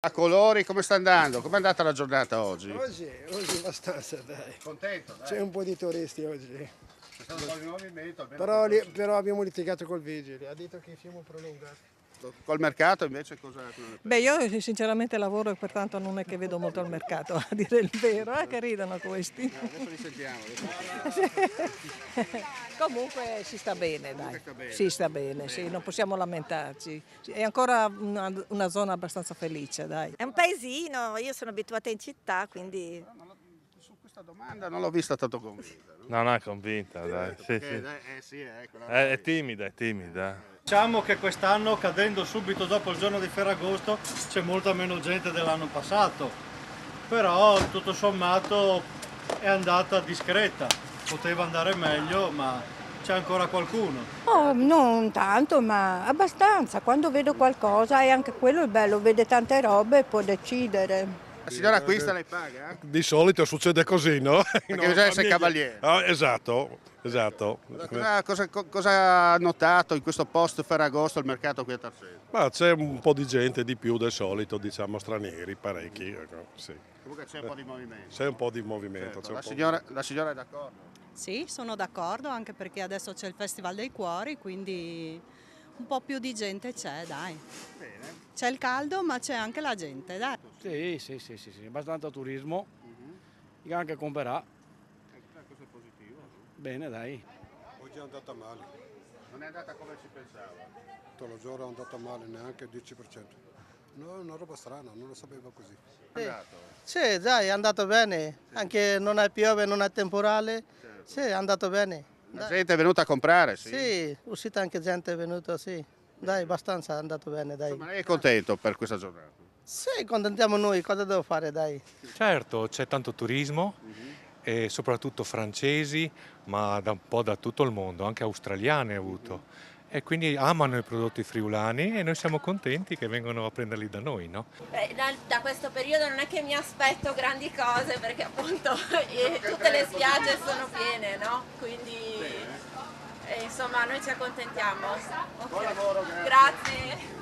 A colori, come sta andando? Com'è andata la giornata oggi? Oggi abbastanza, dai. Contento, dai. C'è un po' di turisti oggi. C'è stato un po' di movimento. Però abbiamo litigato col vigile, ha detto che siamo prolungati. Col mercato invece cosa ne pensi? Beh, io sinceramente lavoro e pertanto non è che vedo molto il mercato, a dire il vero, che ridono questi. Adesso li sentiamo. Comunque si sta bene, dai. sta bene. Si sta bene, sì, non possiamo lamentarci. È ancora una zona abbastanza felice, dai. È un paesino, io sono abituata in città, quindi... Su questa domanda non l'ho vista tanto convinta. No? No, no, è convinta, dai. Sì, sì. Sì, ecco. È timida, è timida. Diciamo che quest'anno, cadendo subito dopo il giorno di Ferragosto, c'è molta meno gente dell'anno passato, però tutto sommato è andata discreta, poteva andare meglio, ma c'è ancora qualcuno. Oh, non tanto, ma abbastanza. Quando vedo qualcosa, e anche quello è bello, vede tante robe e può decidere. La signora acquista lei paga? Di solito succede così, no? Perché bisogna essere cavaliere. Ah, esatto. Cosa ha notato in questo post Ferragosto il mercato qui a Tarseno? Ma c'è un po' di gente di più del solito, diciamo stranieri, parecchi. Ecco, sì. Comunque c'è un po' di movimento. C'è un po' di movimento. Certo. C'è La signora è d'accordo? Sì, sono d'accordo, anche perché adesso c'è il Festival dei Cuori, quindi un po' più di gente c'è, dai. Bene. C'è il caldo, ma c'è anche la gente, dai. Sì, abbastanza turismo, anche comprerà. Questo è positivo. Bene, dai. Oggi è andata male. Non è andata come si pensava. Tutto lo giorno è andata male, neanche il 10%. No, è una roba strana, non lo sapevo così. Sì, dai, è andato bene. Anche non è piove, non è temporale. Sì, è andato bene. La gente è venuta a comprare, sì? Sì, uscita anche gente è venuta, sì. Dai, abbastanza è andato bene, dai. Ma lei è contento per questa giornata? Sì, contentiamo noi, cosa devo fare, dai. Certo, c'è tanto turismo e soprattutto francesi, ma da un po' da tutto il mondo, anche australiani ha avuto. E quindi amano i prodotti friulani e noi siamo contenti che vengono a prenderli da noi, no? Da questo periodo non è che mi aspetto grandi cose perché appunto tutte le spiagge sono piene, no? Quindi insomma noi ci accontentiamo. Buon lavoro, Grazie.